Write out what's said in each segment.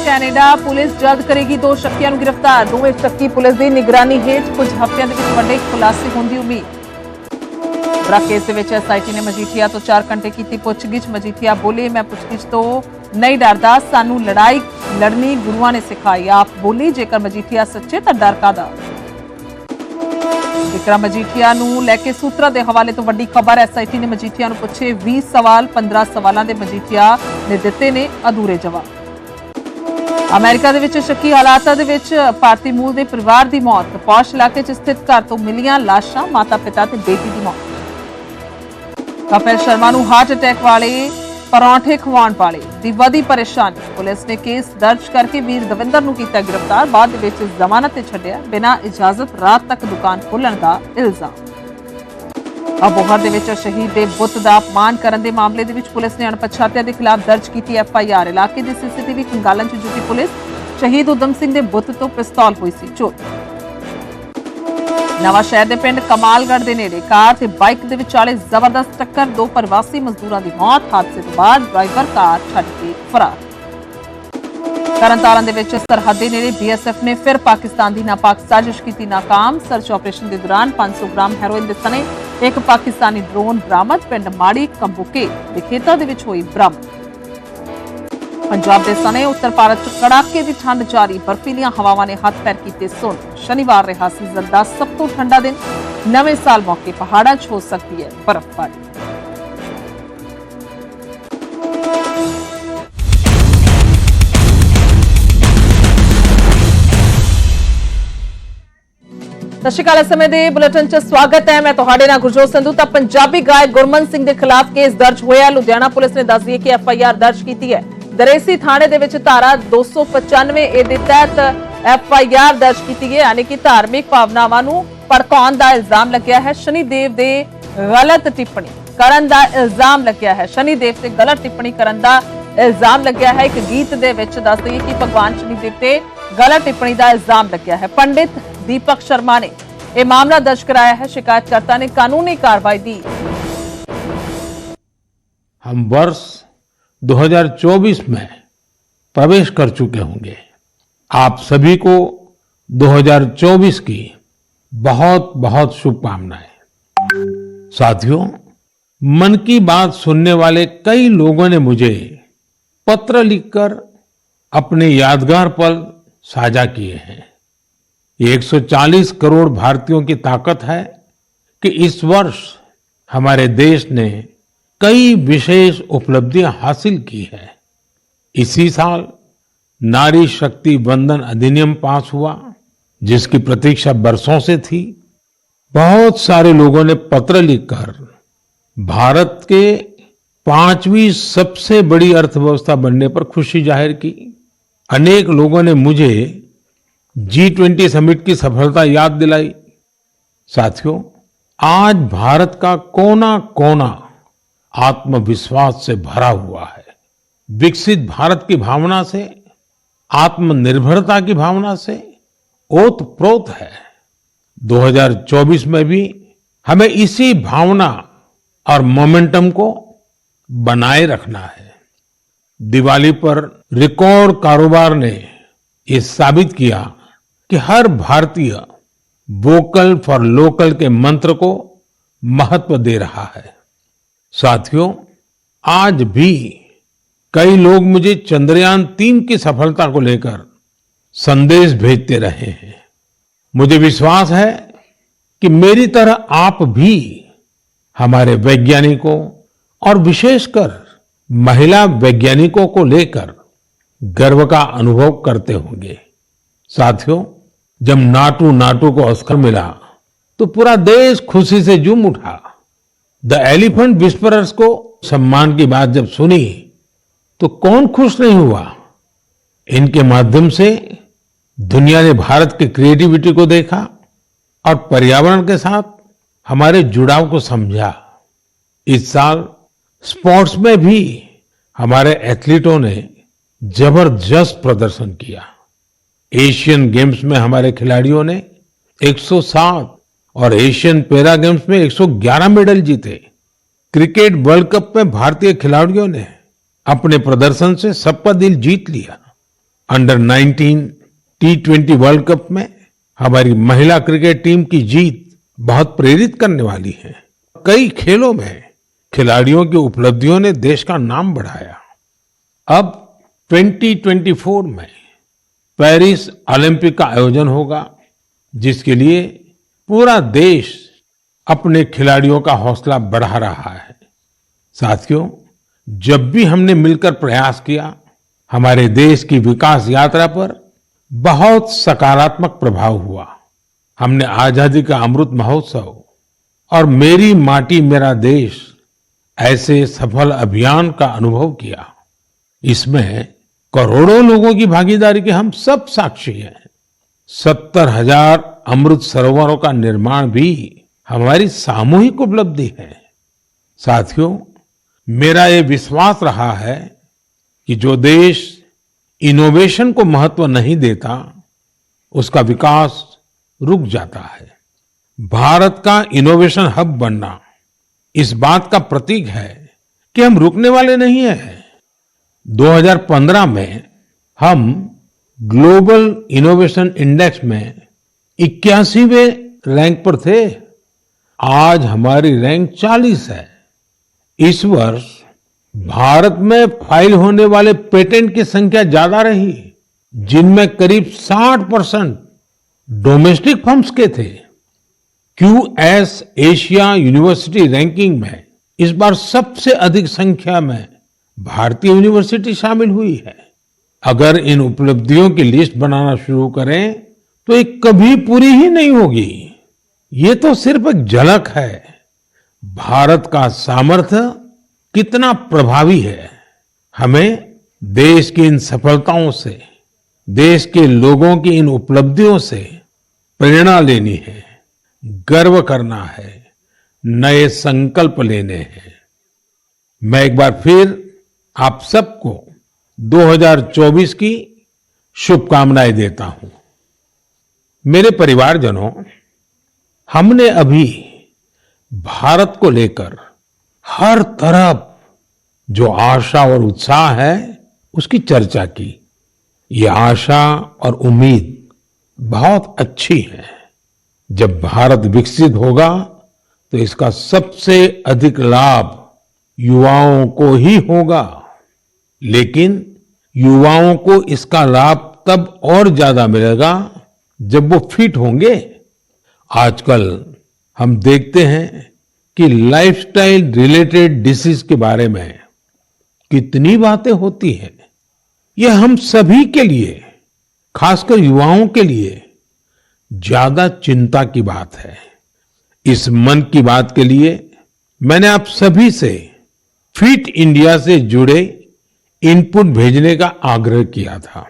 Canada police जल्द करेगी 2 शक्कियां ਨੂੰ गिरफ्तार। दोवें शक्की पुलिस की निगरानी हेठ कुछ हफ्तिਆਂ ਦੇ ਵਿੱਚ ਵੱਡੇ ਖੁਲਾਸੇ ਹੋਣ ਦੀ ਉਮੀਦ। ਬੜਾ ਕੇਸ ਦੇ ਵਿੱਚ ਐਸਆਈਟੀ ਨੇ ਮਜੀਠੀਆ ਤੋਂ 4 ਘੰਟੇ ਕੀਤੀ ਪੁੱਛਗਿੱਛ। ਮਜੀਠੀਆ ਬੋਲੇ ਮੈਂ ਪੁੱਛਗਿੱਛ ਤੋਂ नहीं डरदा, सानू लड़ाई लड़नी गुरुआं ने सिखाई। आप बोली जेकर मजीठिया सच्चे तो डर कादा। विक्रम मजीठिया नूं लैके सूत्रा के हवाले तो वड्डी खबर। एसआईटी ने मजीठिया नूं पुछे 20 सवाल, 15 सवालों के मजीठिया ने दिते ने अधूरे जवाब। अमेरिका दे विच शक्की हालातां दे विच भारती मूल के परिवार की मौत। पौश इलाके च स्थित घर तो मिलियां लाशां, माता पिता ते बेटी की मौत। कपिल शर्मा नूं हार्ट अटैक वाले परौंठे खवाउण वाले दी वधी परेशानी। पुलिस ने केस दर्ज करके वीर दविंदर नूं कीता गिरफ्तार। बाद दे विच जमानत ते छड्डिया, बिना इजाजत रात तक दुकान खोलण दा इल्जाम। अबोहर दे विच शहीद दे बुत दा अपमान करन दे मामले दे विच पुलिस ने अणपछातिਆਂ दे खिलाफ दर्ज कीती एफआईआर। इलाके दी सीसीटीवी खंगालन च जुटी पुलिस। शहीद उधम सिंह दे बुत तो पिस्तौल हुई सी चोरी। नवा शहर के पिंड कमालगढ़ के नेड़े कार ते बाइक के विचाले जबरदस्त टक्कर। 2 प्रवासी मजदूरों की मौत। हादसे तो बाद ड्राइवर कार छड्ड के फरार। तरनतारन दे विच सरहदी नेड़े बीएसएफ ने फिर पाकिस्तान की नापाक साजिश की नाकाम। सर्च ऑपरेशन के दौरान 500 ग्राम हैरोइन के सने एक पाकिस्तानी ड्रोन बरामद। पिंड माड़ी कंबुके के खेतों के विच हुई बरामद। पंजाब के सने उत्तर भारत च कड़ाके की ठंड जारी। बर्फीलियां हवावां ने हाथ पैर कीते सुन। शनिवार रहा सीजन का सब तो ठंडा दिन। नवे साल मौके पहाड़ों च हो सकती है बर्फबारी। सत श्री अकाल। समय के बुलेटिन च स्वागत है। मैं तुहाडे नाल गुरजोत संधू। तां पंजाबी गायक गुरमन सिंह के खिलाफ केस दर्ज होया। लुधियाना पुलिस ने दस दी कि एफआईआर दर्ज की है। दरेसी थाने दे विच धारा 295 ए दे तहत एफआईआर दर्ज की गई। यानी कि धार्मिक भावनावां नूं भड़काउण दा इल्जाम लग्या है। शनिदेव दे गलत टिप्पणी करन दा इल्जाम लग्या है। शनिदेव ते गलत टिप्पणी करन दा इल्जाम लग्या है। एक गीत दे विच दस दईए कि भगवान शनिदेव ते गलत टिप्पणी दा इल्जाम लग्या है। पंडित दीपक शर्मा ने यह मामला दर्ज कराया है। शिकायतकर्ता ने कानूनी कार्रवाई दी। हम वर्ष 2024 में प्रवेश कर चुके होंगे। आप सभी को 2024 की बहुत बहुत शुभकामनाएं। साथियों, मन की बात सुनने वाले कई लोगों ने मुझे पत्र लिखकर अपने यादगार पल साझा किए हैं। ये 140 करोड़ भारतीयों की ताकत है कि इस वर्ष हमारे देश ने कई विशेष उपलब्धियां हासिल की है। इसी साल नारी शक्ति वंदन अधिनियम पास हुआ, जिसकी प्रतीक्षा बरसों से थी। बहुत सारे लोगों ने पत्र लिखकर भारत के 5वीं सबसे बड़ी अर्थव्यवस्था बनने पर खुशी जाहिर की। अनेक लोगों ने मुझे G20 समिट की सफलता याद दिलाई। साथियों, आज भारत का कोना कोना आत्मविश्वास से भरा हुआ है। विकसित भारत की भावना से, आत्मनिर्भरता की भावना से ओतप्रोत है। 2024 में भी हमें इसी भावना और मोमेंटम को बनाए रखना है। दिवाली पर रिकॉर्ड कारोबार ने ये साबित किया कि हर भारतीय वोकल फॉर लोकल के मंत्र को महत्व दे रहा है। साथियों, आज भी कई लोग मुझे चंद्रयान 3 की सफलता को लेकर संदेश भेजते रहे हैं। मुझे विश्वास है कि मेरी तरह आप भी हमारे वैज्ञानिकों और विशेषकर महिला वैज्ञानिकों को लेकर गर्व का अनुभव करते होंगे। साथियों, जब नाटू नाटू को ऑस्कर मिला तो पूरा देश खुशी से झूम उठा। द एलिफेंट विस्परर्स को सम्मान की बात जब सुनी तो कौन खुश नहीं हुआ। इनके माध्यम से दुनिया ने भारत की क्रिएटिविटी को देखा और पर्यावरण के साथ हमारे जुड़ाव को समझा। इस साल स्पोर्ट्स में भी हमारे एथलीटों ने जबरदस्त प्रदर्शन किया। एशियन गेम्स में हमारे खिलाड़ियों ने 107 और एशियन पैरा गेम्स में 111 मेडल जीते। क्रिकेट वर्ल्ड कप में भारतीय खिलाड़ियों ने अपने प्रदर्शन से सबका दिल जीत लिया। अंडर 19 T20 वर्ल्ड कप में हमारी महिला क्रिकेट टीम की जीत बहुत प्रेरित करने वाली है। कई खेलों में खिलाड़ियों की उपलब्धियों ने देश का नाम बढ़ाया। अब 2024 में पेरिस ओलंपिक का आयोजन होगा, जिसके लिए पूरा देश अपने खिलाड़ियों का हौसला बढ़ा रहा है। साथियों, जब भी हमने मिलकर प्रयास किया, हमारे देश की विकास यात्रा पर बहुत सकारात्मक प्रभाव हुआ। हमने आजादी का अमृत महोत्सव और मेरी माटी मेरा देश ऐसे सफल अभियान का अनुभव किया। इसमें करोड़ों लोगों की भागीदारी के हम सब साक्षी हैं। 70,000 अमृत सरोवरों का निर्माण भी हमारी सामूहिक उपलब्धि है। साथियों, मेरा ये विश्वास रहा है कि जो देश इनोवेशन को महत्व नहीं देता, उसका विकास रुक जाता है। भारत का इनोवेशन हब बनना इस बात का प्रतीक है कि हम रुकने वाले नहीं हैं। 2015 में हम ग्लोबल इनोवेशन इंडेक्स में 81वें रैंक पर थे। आज हमारी रैंक 40 है। इस वर्ष भारत में फाइल होने वाले पेटेंट की संख्या ज्यादा रही, जिनमें करीब 60% डोमेस्टिक फर्म्स के थे। QS एशिया यूनिवर्सिटी रैंकिंग में इस बार सबसे अधिक संख्या में भारतीय यूनिवर्सिटी शामिल हुई है। अगर इन उपलब्धियों की लिस्ट बनाना शुरू करें तो ये कभी पूरी ही नहीं होगी। ये तो सिर्फ एक झलक है। भारत का सामर्थ्य कितना प्रभावी है। हमें देश की इन सफलताओं से, देश के लोगों की इन उपलब्धियों से प्रेरणा लेनी है, गर्व करना है, नए संकल्प लेने हैं। मैं एक बार फिर आप सबको 2024 की शुभकामनाएं देता हूं। मेरे परिवारजनों, हमने अभी भारत को लेकर हर तरफ जो आशा और उत्साह है उसकी चर्चा की। ये आशा और उम्मीद बहुत अच्छी है। जब भारत विकसित होगा तो इसका सबसे अधिक लाभ युवाओं को ही होगा। लेकिन युवाओं को इसका लाभ तब और ज्यादा मिलेगा जब वो फिट होंगे। आजकल हम देखते हैं कि लाइफस्टाइल रिलेटेड डिसीज के बारे में कितनी बातें होती हैं। यह हम सभी के लिए, खासकर युवाओं के लिए ज्यादा चिंता की बात है। इस मन की बात के लिए मैंने आप सभी से फिट इंडिया से जुड़े इनपुट भेजने का आग्रह किया था।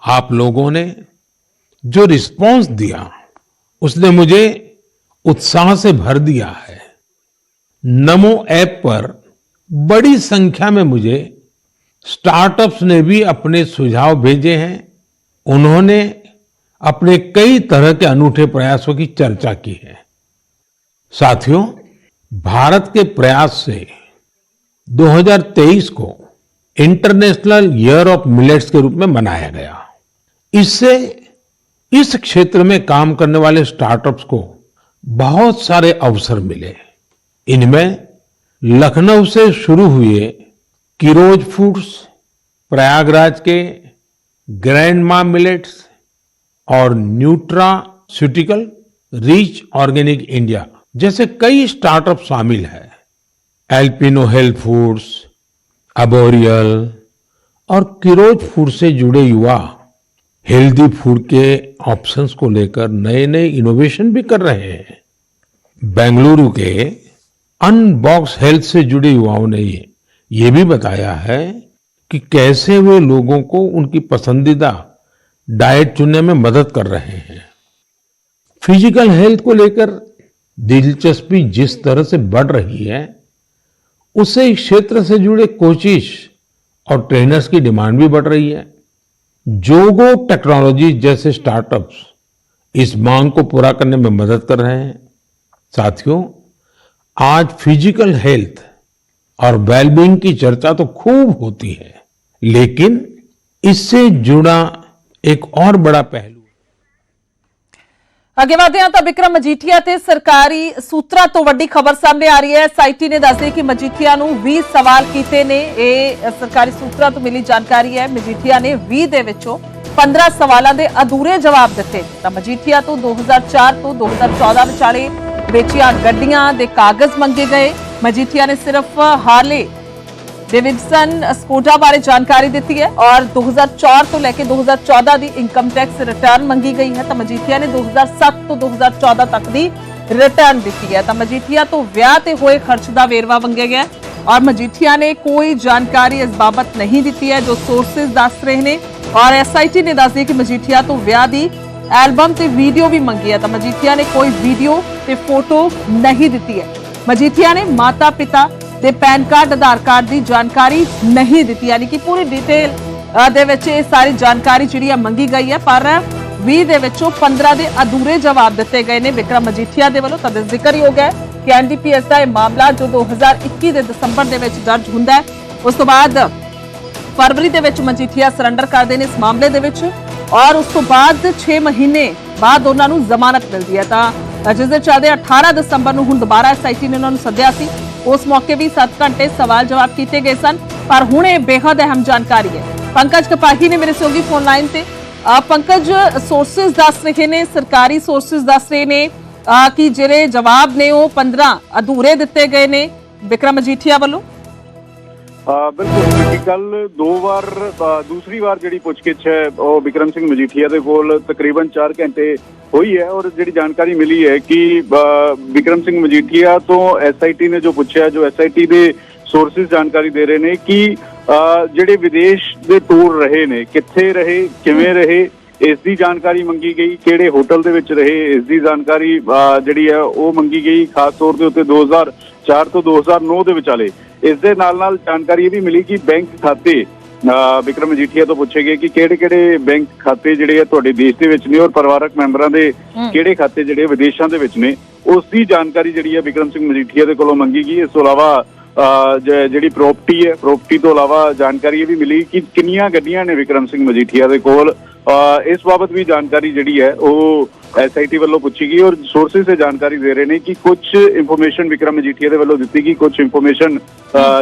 आप लोगों ने जो रिस्पांस दिया उसने मुझे उत्साह से भर दिया है। नमो ऐप पर बड़ी संख्या में मुझे स्टार्टअप्स ने भी अपने सुझाव भेजे हैं। उन्होंने अपने कई तरह के अनूठे प्रयासों की चर्चा की है। साथियों, भारत के प्रयास से 2023 को इंटरनेशनल ईयर ऑफ मिलेट्स के रूप में मनाया गया। इससे इस क्षेत्र में काम करने वाले स्टार्टअप्स को बहुत सारे अवसर मिले। इनमें लखनऊ से शुरू हुए किरोज फूड्स, प्रयागराज के ग्रैंडमा मिलेट्स और न्यूट्रास्यूटिकल रिच ऑर्गेनिक इंडिया जैसे कई स्टार्टअप शामिल है। एल्पिनो हेल्थ फूड्स, अबोरियल और किरोज फूड से जुड़े युवा हेल्दी फूड के ऑप्शंस को लेकर नए नए इनोवेशन भी कर रहे हैं। बेंगलुरु के अनबॉक्स हेल्थ से जुड़े युवाओं ने ये भी बताया है कि कैसे वे लोगों को उनकी पसंदीदा डाइट चुनने में मदद कर रहे हैं। फिजिकल हेल्थ को लेकर दिलचस्पी जिस तरह से बढ़ रही है, उससे इस क्षेत्र से जुड़े कोचिज और ट्रेनर्स की डिमांड भी बढ़ रही है। जोगो टेक्नोलॉजी जैसे स्टार्टअप्स इस मांग को पूरा करने में मदद कर रहे हैं। साथियों, आज फिजिकल हेल्थ और वेलबींग की चर्चा तो खूब होती है, लेकिन इससे जुड़ा एक और बड़ा पहलू। ਅੱਗੇ ਵਧਦੇ ਹਾਂ ਤਾਂ ਵਿਕਰਮ ਮਜੀਠੀਆ ਤੇ ਸਰਕਾਰੀ ਸੂਤਰਾਂ ਤੋਂ ਵੱਡੀ ਖਬਰ ਸਾਹਮਣੇ ਆ ਰਹੀ ਹੈ। ਐਸਆਈਟੀ ਨੇ ਦੱਸਿਆ ਕਿ ਮਜੀਠੀਆ ਨੂੰ 20 ਸਵਾਲ ਕੀਤੇ ਨੇ। ਇਹ ਸਰਕਾਰੀ ਸੂਤਰਾਂ ਤੋਂ ਮਿਲੀ ਜਾਣਕਾਰੀ ਹੈ। ਮਜੀਠੀਆ ਨੇ 20 ਦੇ ਵਿੱਚੋਂ 15 ਸਵਾਲਾਂ ਦੇ ਅਧੂਰੇ ਜਵਾਬ ਦਿੱਤੇ। ਤਾਂ ਮਜੀਠੀਆ ਤੋਂ 2004 ਤੋਂ 2014 ਵਿਚਾਲੇ ਵੇਚੀਆਂ ਗੱਡੀਆਂ ਦੇ ਕਾਗਜ਼ ਮੰਗੇ ਗਏ। ਮਜੀਠੀਆ ਨੇ ਸਿਰਫ ਹਾਰਲੇ डेविडसन स्कूटा बारे जानकारी दी है और 2004 तो लेकर 2014 की इनकम टैक्स रिटर्न मंगी गई है। तो मजीठिया ने 2007 तो 2014 तक की रिटर्न दी है। तो मजीठिया तो ब्याह ते होए खर्च का वेरवा मंगे गया और मजीठिया ने कोई जानकारी इस बाबत नहीं दी है जो सोर्सेज दस रहे हैं। और SIT ने दस दी कि मजीठिया तो ब्याह की एल्बम ते वीडियो भी मंगी है। तो मजीठिया ने कोई वीडियो ते फोटो नहीं दी है। मजीठिया ने माता पिता ਤੇ ਪੈਨ ਕਾਰਡ ਆਧਾਰ ਕਾਰਡ ਦੀ ਜਾਣਕਾਰੀ ਨਹੀਂ ਦਿੱਤੀ, ਯਾਨੀ ਕਿ ਪੂਰੀ ਡਿਟੇਲ ਦੇ ਵਿੱਚ ਇਹ ਸਾਰੀ ਜਾਣਕਾਰੀ ਜਿਹੜੀ ਹੈ ਮੰਗੀ ਗਈ ਹੈ। ਪਰ 20 ਦੇ ਵਿੱਚੋਂ 15 ਦੇ ਅਧੂਰੇ ਜਵਾਬ ਦਿੱਤੇ ਗਏ ਨੇ ਵਿਕਰਮ ਮਜੀਠੀਆ ਦੇ ਵੱਲੋਂ। ਤਾਂ ਜ਼ਿਕਰ ਹੀ ਹੋ ਗਿਆ ਕਿ NDPS ਦਾ ਇਹ ਮਾਮਲਾ ਜੋ 2021 ਦੇ ਦਸੰਬਰ ਦੇ ਵਿੱਚ ਦਰਜ ਹੁੰਦਾ ਹੈ, ਉਸ ਤੋਂ ਬਾਅਦ ਫਰਵਰੀ ਦੇ ਵਿੱਚ ਮਜੀਠੀਆ ਸਰੈਂਡਰ ਕਰਦੇ ਨੇ ਇਸ ਮਾਮਲੇ ਦੇ ਵਿੱਚ ਔਰ ਉਸ ਤੋਂ ਬਾਅਦ 6 ਮਹੀਨੇ ਬਾਅਦ ਉਹਨਾਂ ਨੂੰ ਜ਼ਮਾਨਤ ਮਿਲਦੀ ਹੈ। ਤਾਂ ਜਿਸ ਦੇ ਚੱਲਦੇ 18 ਦਸੰਬਰ ਨੂੰ ਹੁਣ ਦੁਬਾਰਾ SIT ਨੇ ਉਹਨਾਂ ਨੂੰ ਸੱਦਿਆ ਸੀ। उस मौके भी 7 घंटे सवाल जवाब किए गए सन। पर हुण ये बेहद अहम जानकारी है। पंकज कपाही ने मेरे सहयोगी फोन लाइन से। पंकज, सोर्सेज दस रहे ने, सरकारी सोर्सेज दस रहे ने कि जिहड़े जवाब ने वो 15 अधूरे दिते गए ने विक्रम मजीठिया वालों। बिल्कुल, कल 2 बार दूसरी बार जी पुछगिछ है वो विक्रम सिंह मजीठिया के कोल तकरीबन 4 घंटे हुई है और जी जानकारी मिली है कि विक्रम सिंह मजीठिया तो SIT ने जो पूछा, जो SIT के सोर्सेज जानकारी दे रहे हैं कि ਜਿਹੜੇ विदेश के टूर रहे ने कित्थे रहे, किवें रहे, इसकी जानकारी मंगी गई। किहड़े होटल दे विच रहे, इसकी जानकारी जिहड़ी है वो मंगी गई। खास तौर के उत्ते 2004 तो 2009 के विचाले इस दे नाल जानकारी ये भी मिली कि बैंक खाते विक्रम मजीठिया तो पूछे गए कि किहड़े बैंक खाते जिहड़े आ तुहाडे देश दे विच ने और परिवारक मैंबरां दे किहड़े खाते जिहड़े विदेशां दे विच ने, उसकी जानकारी जिहड़ी है विक्रम सिंह मजीठिया दे कोलों मंगी गई। इस तों इलावा जिहड़ी प्रॉपर्टी है, प्रॉपर्टी तो इलावा जानकारी ये भी मिली कि किन्नियां गड्डियां ने विक्रम सिंह मजीठिया दे कोल। इस बाबत भी जानकारी जिहड़ी है वो SIT वालों पूछी गई और सोर्सेज से जानकारी दे रहे हैं कि कुछ इंफॉर्मेशन विक्रम मजीठिया दे वालों दी गई, कुछ इंफॉर्मेशन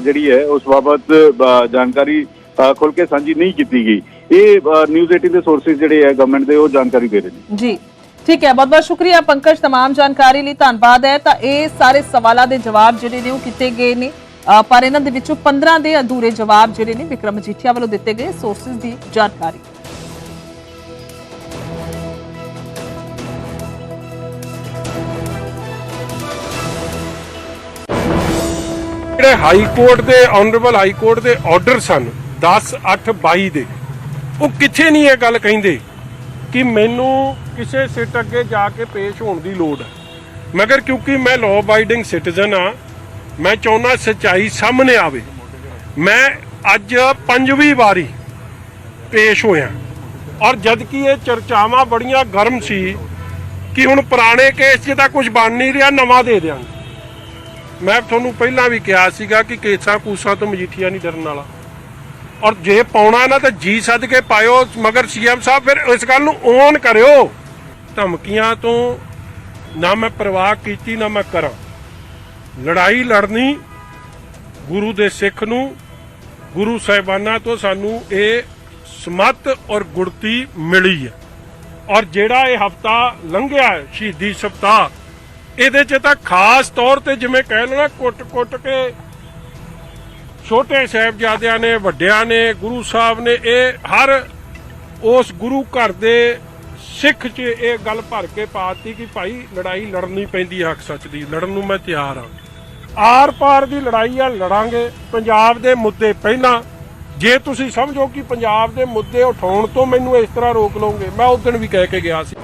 जिहड़ी है उस बाबत जानकारी खुल के साझी नहीं की गई। ये न्यूज़ 18 के सोर्सेज जिहड़े है गवर्नमेंट दे वो जानकारी दे रहे हैं। जी ठीक है, बहुत बहुत शुक्रिया पंकज, तमाम जानकारी ਲਈ ਧੰਨਵਾਦ ਹੈ। ਤਾਂ ਇਹ ਸਾਰੇ ਸਵਾਲਾਂ ਦੇ ਜਵਾਬ ਜਿਹੜੇ ਨੇ ਉਹ ਕੀਤੇ ਗਏ ਨੇ ਪਰ ਇਹਨਾਂ ਦੇ ਵਿੱਚੋਂ 15 ਦੇ ਅਧੂਰੇ ਜਵਾਬ ਜਿਹੜੇ ਨੇ ਵਿਕਰਮ ਮਜੀਠੀਆ ਵੱਲੋਂ ਦਿੱਤੇ ਗਏ ਸੋਰਸਿਸ ਦੀ ਜਾਣਕਾਰੀ। ਜਿਹੜੇ ਹਾਈ ਕੋਰਟ ਦੇ ਆਨਰੇਬਲ ਹਾਈ ਕੋਰਟ ਦੇ ਆਰਡਰ ਸਨ 10/8/22 ਦੇ, ਉਹ ਕਿੱਥੇ ਨਹੀਂ ਇਹ ਗੱਲ ਕਹਿੰਦੇ ਕਿ ਮੈਨੂੰ ਕਿਸੇ ਸਿੱਟ ਅੱਗੇ ਜਾ ਕੇ ਪੇਸ਼ ਹੋਣ ਦੀ ਲੋੜ ਹੈ। ਮਗਰ ਕਿਉਂਕਿ ਮੈਂ ਲਾਅ ਅਬਾਈਡਿੰਗ ਸਿਟੀਜ਼ਨ ਆ, ਮੈਂ ਚਾਹੁੰਦਾ ਸੱਚਾਈ ਸਾਹਮਣੇ ਆਵੇ। ਮੈਂ ਅੱਜ 5ਵੀਂ ਵਾਰੀ ਪੇਸ਼ ਹੋਇਆ ਔਰ ਜਦ ਕਿ ਇਹ ਚਰਚਾਵਾਂ ਬੜੀਆਂ ਗਰਮ ਸੀ ਕਿ ਹੁਣ ਪੁਰਾਣੇ ਕੇਸ 'ਚ ਤਾਂ ਕੁਝ ਬਣ ਨਹੀਂ ਰਿਹਾ, ਨਵਾਂ ਦੇ ਦਿਆਂਗੇ। ਮੈਂ ਤੁਹਾਨੂੰ ਪਹਿਲਾਂ ਵੀ ਕਿਹਾ ਸੀਗਾ ਕਿ ਕੇਸਾਂ ਕੂਸਾਂ ਤੋਂ ਮਜੀਠੀਆ ਨਹੀਂ ਡਰਨ ਵਾਲਾ ਔਰ ਜੇ ਪਾਉਣਾ ਨਾ ਤਾਂ ਜੀ ਸੱਦ ਕੇ ਪਾਇਓ। ਮਗਰ CM ਸਾਹਿਬ ਫਿਰ ਇਸ ਗੱਲ ਨੂੰ ਓਨ ਕਰਿਓ। ਧਮਕੀਆਂ ਤੋਂ ਨਾ ਮੈਂ ਪਰਵਾਹ ਕੀਤੀ ਨਾ ਮੈਂ ਕਰਾਂ। ਲੜਾਈ ਲੜਨੀ ਗੁਰੂ ਦੇ ਸਿੱਖ ਨੂੰ, ਗੁਰੂ ਸਾਹਿਬਾਨਾਂ ਤੋਂ ਸਾਨੂੰ ਇਹ ਸਮੱਤ ਔਰ ਗੁੜਤੀ ਮਿਲੀ ਹੈ। ਔਰ ਜਿਹੜਾ ਇਹ ਹਫਤਾ ਲੰਘਿਆ ਸ਼ਹੀਦੀ ਸਪਤਾਹ, ਇਹਦੇ 'ਚ ਤਾਂ ਖਾਸ ਤੌਰ ਤੇ ਜਿਵੇਂ ਕਹਿ ਲੈਣਾ ਕੁੱਟ-ਕੁੱਟ ਕੇ ਛੋਟੇ ਸਾਹਿਬਜ਼ਾਦਿਆਂ ਨੇ, ਵੱਡਿਆਂ ਨੇ, ਗੁਰੂ ਸਾਹਿਬ ਨੇ, ਇਹ ਹਰ ਉਸ ਗੁਰੂ ਘਰ ਦੇ ਸਿੱਖ 'ਚ ਇਹ ਗੱਲ ਭਰ ਕੇ ਪਾਤੀ ਕਿ ਭਾਈ ਲੜਾਈ ਲੜਨੀ ਪੈਂਦੀ ਹੈ ਹੱਕ ਸੱਚ ਦੀ। ਲੜਨ ਨੂੰ ਮੈਂ ਤਿਆਰ ਹਾਂ। ਆਰ ਪਾਰ ਦੀ ਲੜਾਈ ਆ, ਲੜਾਂਗੇ। ਪੰਜਾਬ ਦੇ ਮੁੱਦੇ ਪਹਿਲਾਂ, ਜੇ ਤੁਸੀਂ ਸਮਝੋ ਕਿ ਪੰਜਾਬ ਦੇ ਮੁੱਦੇ ਉਠਾਉਣ ਤੋਂ ਮੈਨੂੰ ਇਸ ਤਰ੍ਹਾਂ ਰੋਕ ਲਓਗੇ, ਮੈਂ ਉਸ ਦਿਨ ਵੀ ਕਹਿ ਕੇ ਗਿਆ ਸੀ।